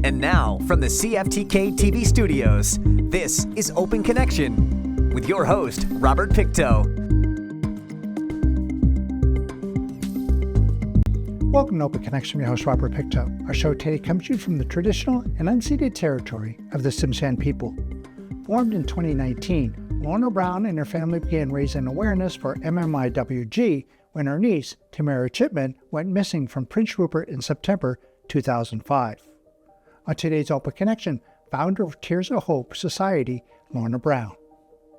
And now, from the CFTK-TV studios, this is Open Connection with your host, Robert Pictou. Welcome to Open Connection, your host, Robert Pictou. Our show today comes to you from the traditional and unceded territory of the Tsimshian people. Formed in 2019, Lorna Brown and her family began raising awareness for MMIWG when her niece, Tamara Chipman, went missing from Prince Rupert in September 2005. On today's Open Connection, founder of Tears of Hope Society, Lorna Brown.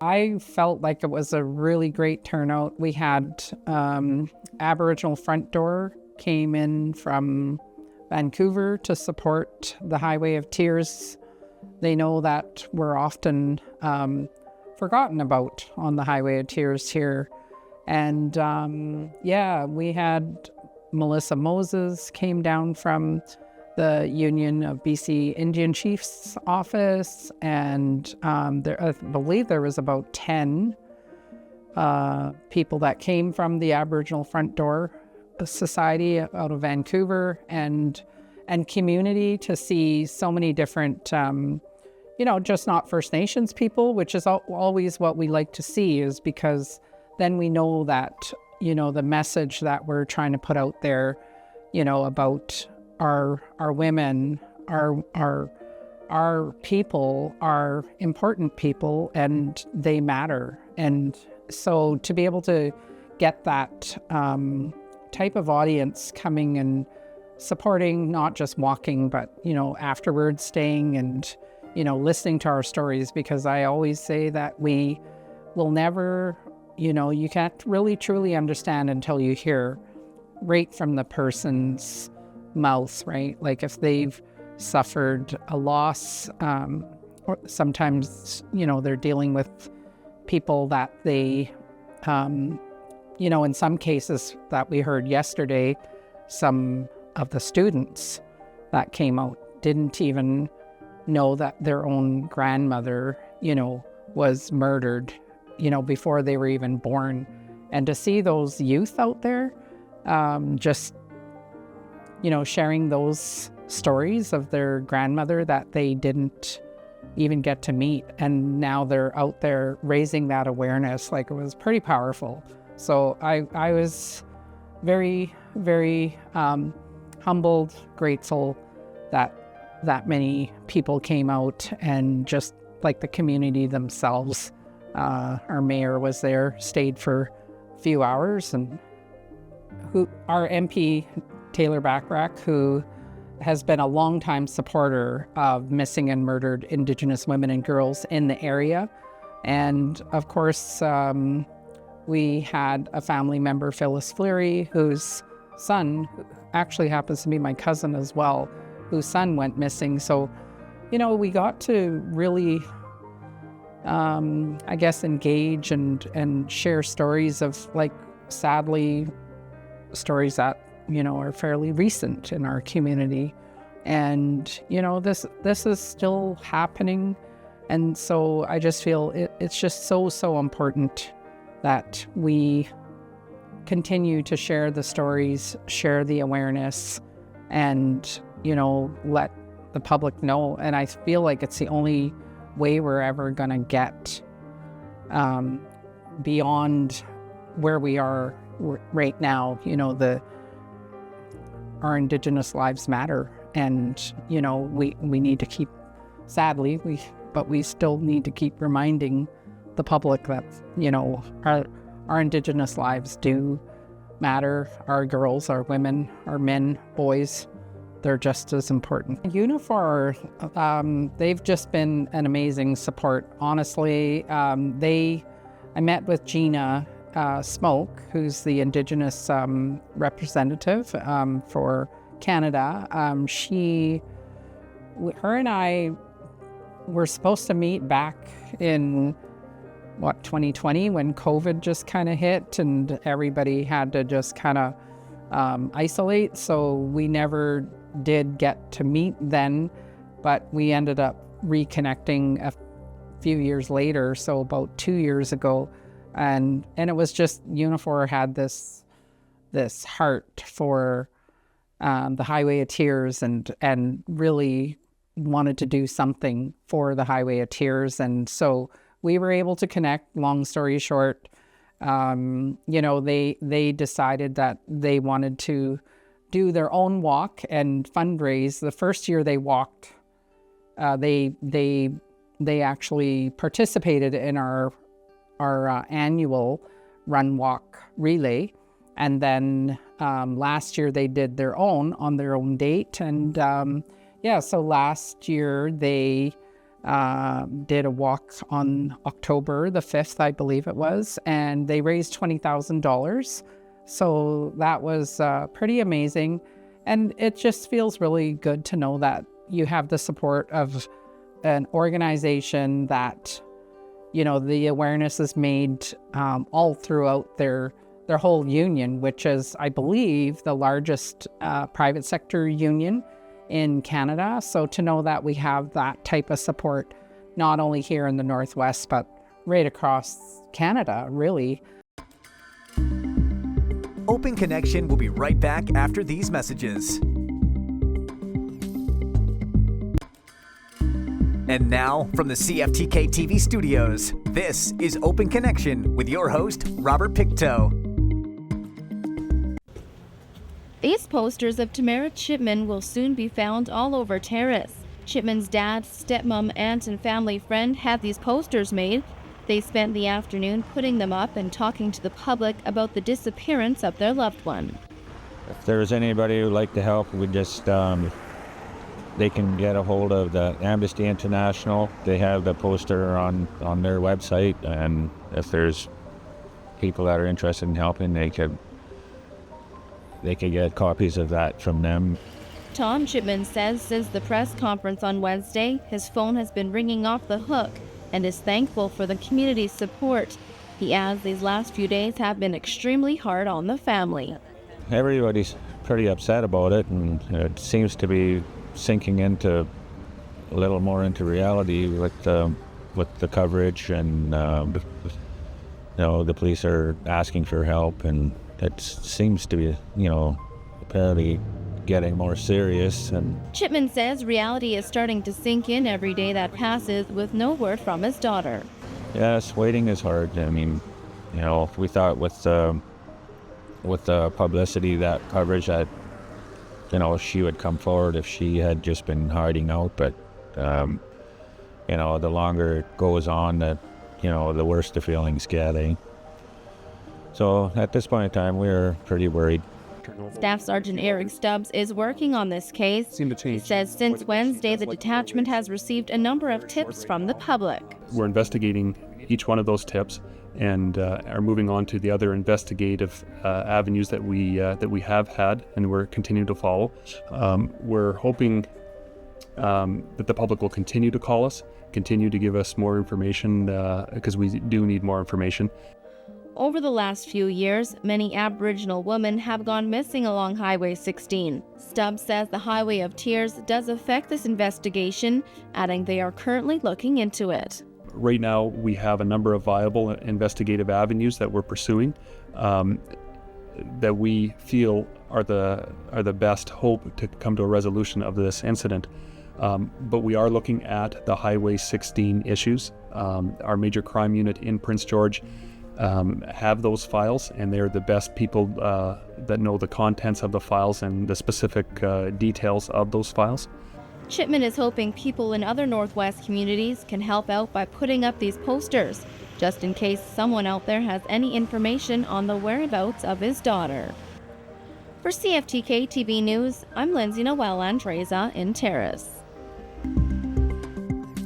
I felt like it was a really great turnout. We had Aboriginal Front Door came in from Vancouver to support the Highway of Tears. They know that we're often forgotten about on the Highway of Tears here. And we had Melissa Moses came down from the Union of BC Indian Chiefs office, and I believe there was about 10 people that came from the Aboriginal Front Door Society out of Vancouver, and community to see so many different, just not First Nations people, which is always what we like to see, is because then we know that, the message that we're trying to put out there, about our women, our people are important people and they matter. And so to be able to get that type of audience coming and supporting, not just walking, but, afterwards staying and, listening to our stories, because I always say that we will never, you can't really truly understand until you hear right from the person's mouth, right? Like if they've suffered a loss, or sometimes, they're dealing with people that they, in some cases that we heard yesterday, some of the students that came out didn't even know that their own grandmother, was murdered, before they were even born. And to see those youth out there, sharing those stories of their grandmother that they didn't even get to meet. And now they're out there raising that awareness. Like, it was pretty powerful. So I was very, very humbled, grateful that many people came out, and just like the community themselves. Our mayor was there, stayed for a few hours, and our MP, Taylor Backrack, who has been a longtime supporter of missing and murdered Indigenous women and girls in the area. And of course, we had a family member, Phyllis Fleury, whose son actually happens to be my cousin as well, whose son went missing. So, we got to really, engage and share stories of, like, sadly, stories that, are fairly recent in our community. And, this is still happening. And so I just feel it's just so important that we continue to share the stories, share the awareness, and, let the public know. And I feel like it's the only way we're ever going to get beyond where we are right now. Our Indigenous lives matter, and we need to keep, sadly, we still need to keep reminding the public that our Indigenous lives do matter. Our girls, our women, our men, boys, they're just as important. Unifor, they've just been an amazing support. Honestly, I met with Gina Smoke, who's the Indigenous representative for Canada. Her and I were supposed to meet back in 2020, when COVID just kind of hit and everybody had to just kind of isolate. So we never did get to meet then, but we ended up reconnecting a few years later, so about 2 years ago. And it was just, Unifor had this heart for the Highway of Tears, and really wanted to do something for the Highway of Tears. And so we were able to connect. Long story short, they decided that they wanted to do their own walk and fundraise. The first year they walked, they actually participated in our annual run walk relay. And then last year they did their own on their own date. And so last year they did a walk on October the 5th, I believe it was, and they raised $20,000. So that was pretty amazing. And it just feels really good to know that you have the support of an organization that, the awareness is made all throughout their whole union, which is, I believe, the largest private sector union in Canada. So to know that we have that type of support, not only here in the Northwest, but right across Canada, really. Open Connection will be right back after these messages. And now, from the CFTK-TV studios, this is Open Connection with your host, Robert Pictou. These posters of Tamara Chipman will soon be found all over Terrace. Chipman's dad, stepmom, aunt, and family friend had these posters made. They spent the afternoon putting them up and talking to the public about the disappearance of their loved one. If there's anybody who'd like to help, we just, they can get a hold of the Amnesty International. They have the poster on their website, and if there's people that are interested in helping, they could get copies of that from them. Tom Chipman says since the press conference on Wednesday, his phone has been ringing off the hook and is thankful for the community's support. He adds these last few days have been extremely hard on the family. Everybody's pretty upset about it, and it seems to be sinking into a little more into reality with the coverage, and the police are asking for help, and it seems to be apparently getting more serious. And Chipman says reality is starting to sink in every day that passes with no word from his daughter. Yes, waiting is hard. I mean, we thought with the publicity, that coverage, that she would come forward if she had just been hiding out, but the longer it goes on, that the worse the feelings get. So at this point in time, we're pretty worried. Staff Sergeant Eric Stubbs is working on this case. He says since Wednesday, the detachment has received a number of tips from the public. We're investigating each one of those tips and are moving on to the other investigative avenues that we have had and we're continuing to follow. We're hoping that the public will continue to call us, continue to give us more information, because we do need more information. Over the last few years, many Aboriginal women have gone missing along Highway 16. Stubbs says the Highway of Tears does affect this investigation, adding they are currently looking into it. Right now, we have a number of viable investigative avenues that we're pursuing that we feel are the best hope to come to a resolution of this incident. But we are looking at the Highway 16 issues. Our major crime unit in Prince George have those files, and they're the best people that know the contents of the files and the specific details of those files. Chipman is hoping people in other Northwest communities can help out by putting up these posters, just in case someone out there has any information on the whereabouts of his daughter. For CFTK-TV News, I'm Lindsay Noel-Andreza in Terrace.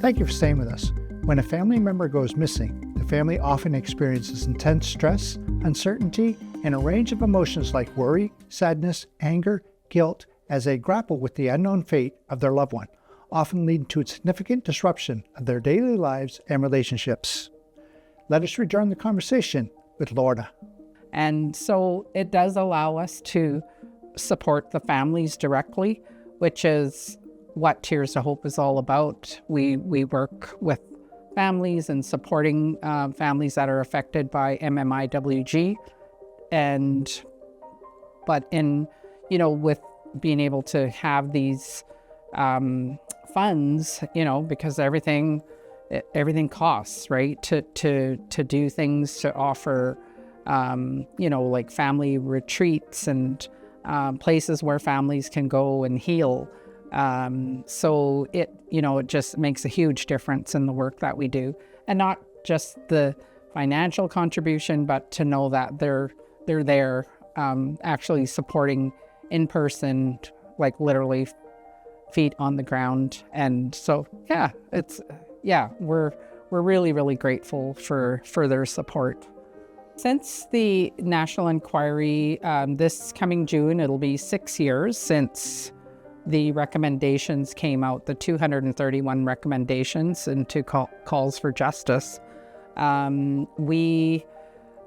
Thank you for staying with us. When a family member goes missing, the family often experiences intense stress, uncertainty, and a range of emotions like worry, sadness, anger, guilt, as they grapple with the unknown fate of their loved one, often leading to a significant disruption of their daily lives and relationships. Let us rejoin the conversation with Lorna. And so it does allow us to support the families directly, which is what Tears to Hope is all about. We work with families and supporting families that are affected by MMIWG, but with being able to have these funds, because everything costs, right? To do things, to offer, like family retreats and places where families can go and heal. So it just makes a huge difference in the work that we do, and not just the financial contribution, but to know that they're there, actually supporting in person, like literally feet on the ground. And so, we're really, really grateful for their support. Since the national inquiry, this coming June, it'll be 6 years since the recommendations came out, the 231 recommendations into calls for justice. We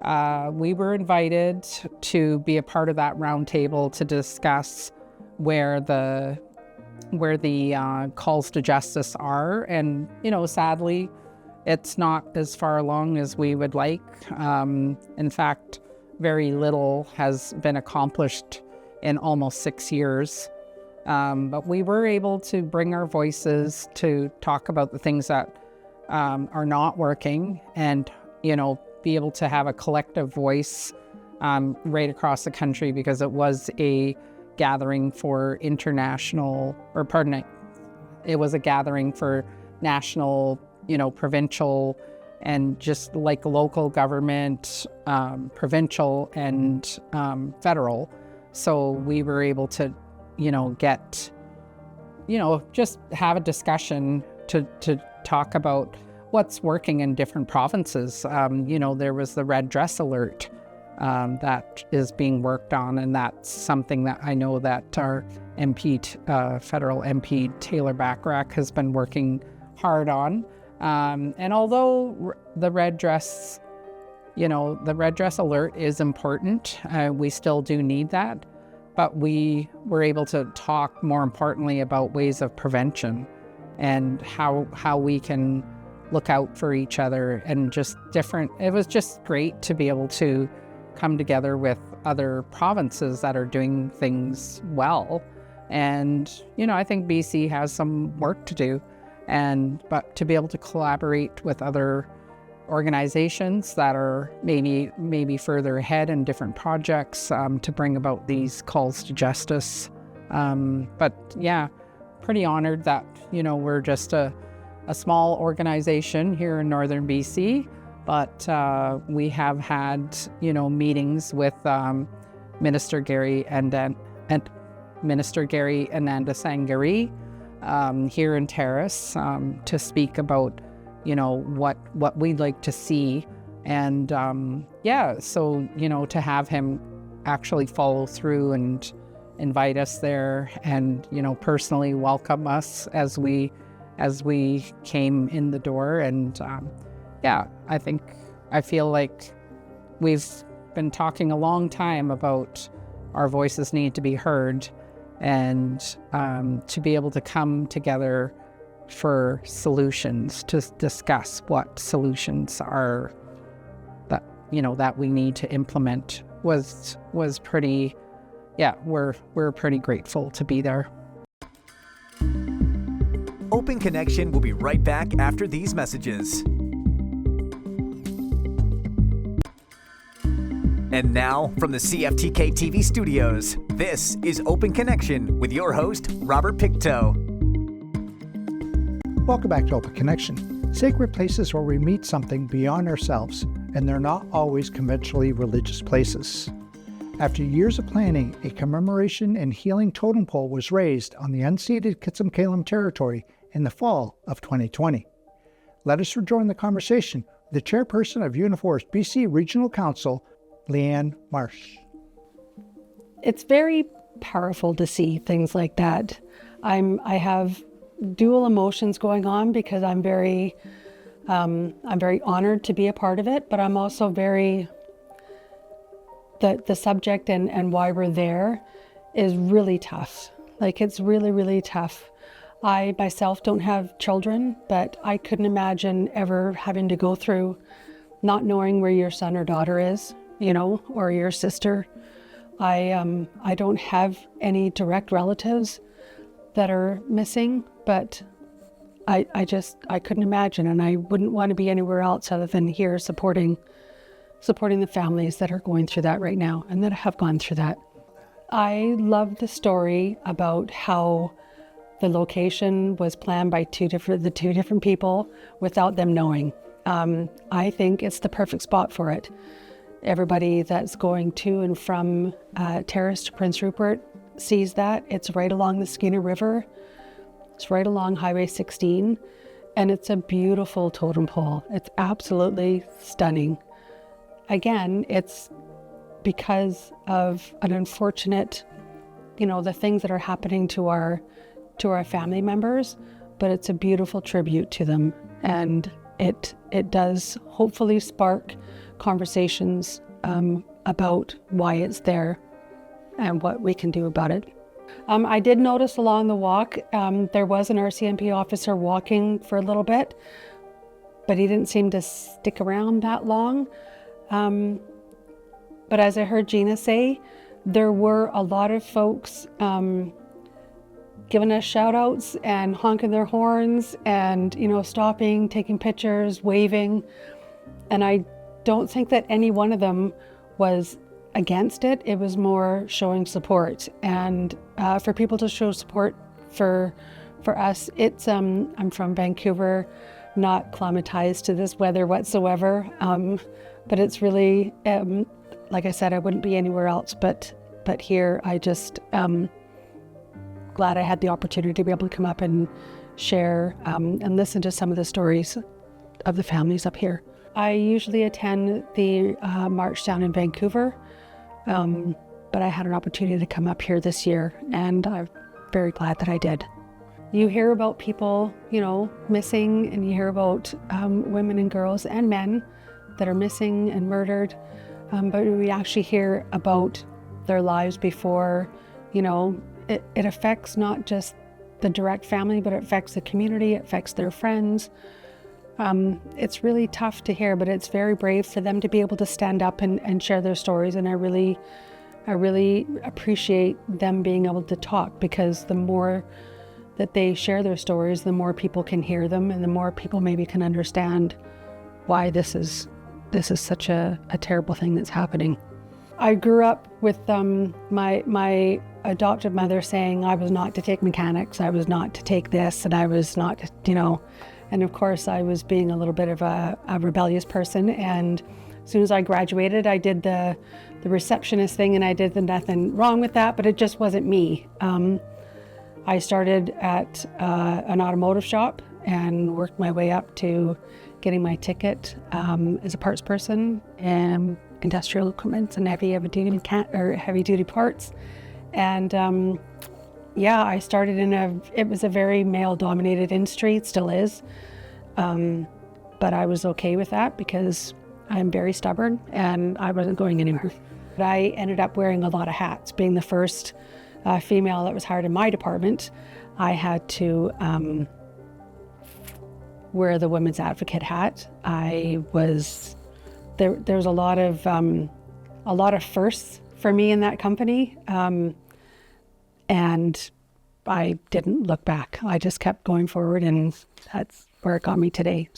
were invited to be a part of that roundtable to discuss where the calls to justice are, and sadly, it's not as far along as we would like. In fact, very little has been accomplished in almost 6 years. But we were able to bring our voices to talk about the things that are not working, and be able to have a collective voice right across the country, because it was a gathering for it was a gathering for national, provincial, and just like local government, provincial and federal. So we were able to, get, just have a discussion to talk about what's working in different provinces. There was the red dress alert that is being worked on, and that's something that I know that our MP, federal MP Taylor Bachrach has been working hard on. And although the red dress alert is important, we still do need that, but we were able to talk more importantly about ways of prevention and how we can look out for each other, and just different. It was just great to be able to come together with other provinces that are doing things well. And, I think BC has some work to do, but to be able to collaborate with other organizations that are maybe further ahead in different projects, to bring about these calls to justice. Pretty honored that, we're just a small organization here in northern BC, but we have had, meetings with Minister Gary and Minister Gary Ananda Sangari here in Terrace, to speak about, what we'd like to see. And so, to have him actually follow through and invite us there, and, personally welcome us as we came in the door. And I feel like we've been talking a long time about our voices need to be heard, and to be able to come together for solutions, to discuss what solutions are that we need to implement was pretty, we're pretty grateful to be there. Open Connection will be right back after these messages. And now, from the CFTK-TV studios, this is Open Connection with your host, Robert Pictou. Welcome back to Open Connection, sacred places where we meet something beyond ourselves, and they're not always conventionally religious places. After years of planning, a commemoration and healing totem pole was raised on the unceded Kitsum-Kalem territory in the fall of 2020. Let us rejoin the conversation with the chairperson of Unifor's BC Regional Council, Leanne Marsh. It's very powerful to see things like that. I have dual emotions going on, because I'm very honored to be a part of it, but I'm also very, the subject and why we're there is really tough. Like, it's really, really tough. I myself don't have children, but I couldn't imagine ever having to go through not knowing where your son or daughter is, or your sister. I don't have any direct relatives that are missing, but I couldn't imagine, and I wouldn't want to be anywhere else other than here supporting the families that are going through that right now and that have gone through that. I love the story about how the location was planned by the two different people without them knowing. I think it's the perfect spot for it. Everybody that's going to and from Terrace to Prince Rupert sees that. It's right along the Skeena River. It's right along Highway 16, and it's a beautiful totem pole. It's absolutely stunning. Again, it's because of an unfortunate, the things that are happening to our family members, but it's a beautiful tribute to them, and it does hopefully spark conversations about why it's there and what we can do about it. I did notice along the walk, there was an RCMP officer walking for a little bit, but he didn't seem to stick around that long. But as I heard Gina say, there were a lot of folks giving us shout outs and honking their horns and, stopping, taking pictures, waving. And I don't think that any one of them was against it. It was more showing support. And for people to show support for us, it's, I'm from Vancouver, not climatized to this weather whatsoever. But it's really, like I said, I wouldn't be anywhere else but here. I just glad I had the opportunity to be able to come up and share and listen to some of the stories of the families up here. I usually attend the march down in Vancouver, but I had an opportunity to come up here this year, and I'm very glad that I did. You hear about people, missing, and you hear about women and girls and men that are missing and murdered, but we actually hear about their lives before. It affects not just the direct family, but it affects the community, it affects their friends. It's really tough to hear, but it's very brave for them to be able to stand up and share their stories, and I really appreciate them being able to talk, because the more that they share their stories, the more people can hear them, and the more people maybe can understand why this is such a terrible thing that's happening. I grew up with my adoptive mother saying I was not to take mechanics, I was not to take this, and I was not, and of course I was being a little bit of a rebellious person. And as soon as I graduated, I did the receptionist thing, and I did nothing wrong with that, but it just wasn't me. I started at an automotive shop and worked my way up to getting my ticket as a parts person and industrial equipment and heavy duty parts. And I started it was a very male dominated industry, it still is. But I was okay with that because I'm very stubborn and I wasn't going anywhere. But I ended up wearing a lot of hats. Being the first female that was hired in my department, I had to wear the women's advocate hat. There was a lot of firsts for me in that company, and I didn't look back. I just kept going forward, and that's where it got me today.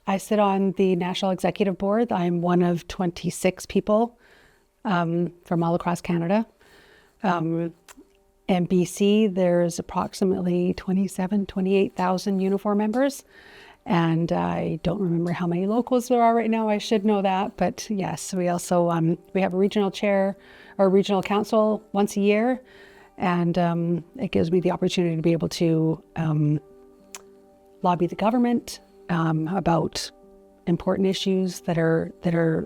I sit on the National Executive Board. I'm one of 26 people from all across Canada. In BC, there's approximately 28,000 uniform members. And I don't remember how many locals there are right now. I should know that. But yes, we also, we have a regional chair or regional council once a year. And it gives me the opportunity to be able to lobby the government about important issues that are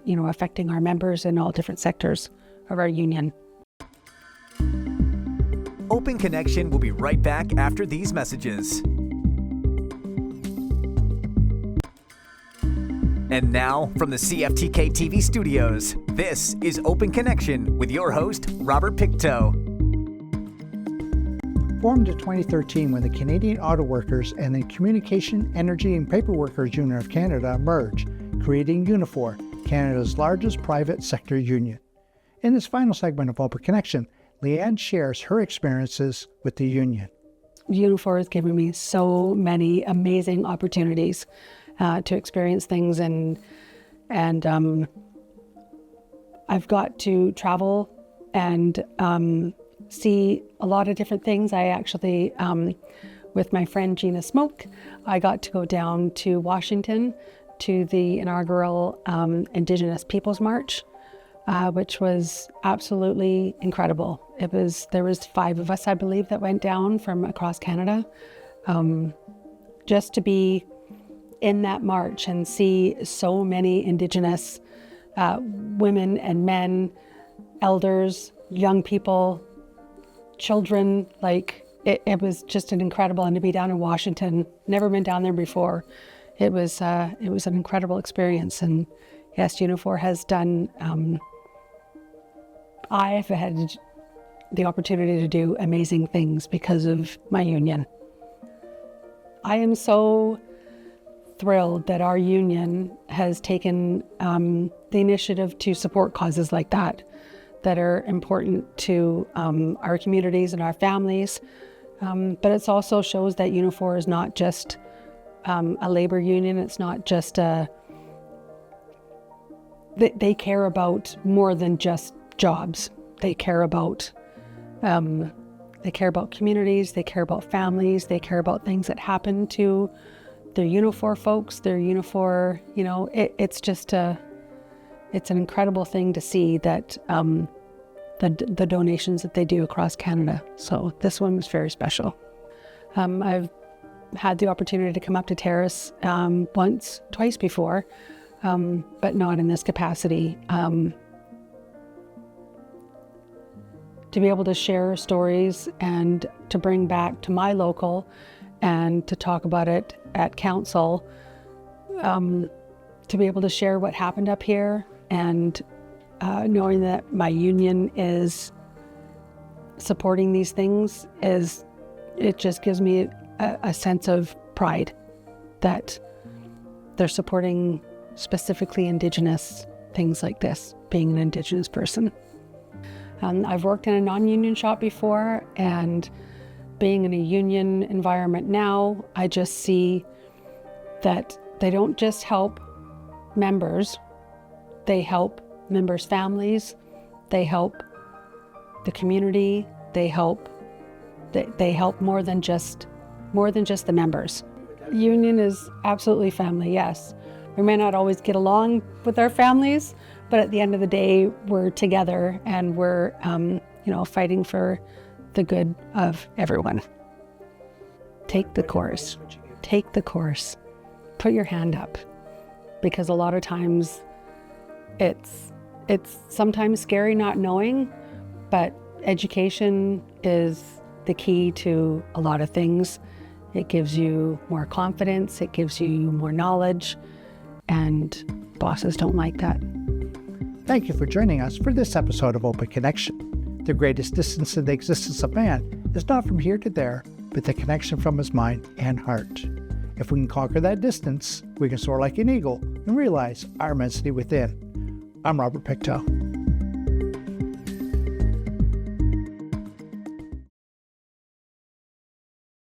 affecting our members in all different sectors of our union. Open Connection will be right back after these messages. And now, from the CFTK-TV studios, this is Open Connection with your host, Robert Pictou. Formed in 2013 when the Canadian Auto Workers and the Communication, Energy and Paper Workers Union of Canada merged, creating Unifor, Canada's largest private sector union. In this final segment of Open Connection, Leanne shares her experiences with the union. Unifor has given me so many amazing opportunities to experience things, and I've got to travel and see a lot of different things. I actually, with my friend Gina Smoke, I got to go down to Washington to the inaugural Indigenous Peoples March, which was absolutely incredible. There was 5 of us, I believe, that went down from across Canada, just to be in that march and see so many Indigenous women and men, elders, young people, children. Like it was just an incredible, and to be down in Washington, never been down there before. It was an incredible experience, and yes, Unifor has done. I've had the opportunity to do amazing things because of my union. I am so thrilled that our union has taken the initiative to support causes like that are important to our communities and our families. But it also shows that Unifor is not just a labor union. It's not just they care about more than just jobs. They care about communities. They care about families. They care about things that happen to their Unifor folks. Their Unifor, it's just it's an incredible thing to see that the donations that they do across Canada. So this one was very special. I've had the opportunity to come up to Terrace twice before, but not in this capacity. To be able to share stories and to bring back to my local and to talk about it at council, to be able to share what happened up here, and knowing that my union is supporting these things, it just gives me a sense of pride that they're supporting specifically Indigenous things like this, being an Indigenous person. I've worked in a non-union shop before, and being in a union environment now, I just see that they don't just help members, they help members' families, they help the community, they help more than just the members. Union is absolutely family, yes. We may not always get along with our families, but at the end of the day, we're together, and we're fighting for the good of everyone. Take the course. Take the course. Put your hand up, because a lot of times it's sometimes scary not knowing, but education is the key to a lot of things. It gives you more confidence, it gives you more knowledge, and bosses don't like that. Thank you for joining us for this episode of Open Connection. The greatest distance in the existence of man is not from here to there, but the connection from his mind and heart. If we can conquer that distance, we can soar like an eagle and realize our immensity within. I'm Robert Pictou.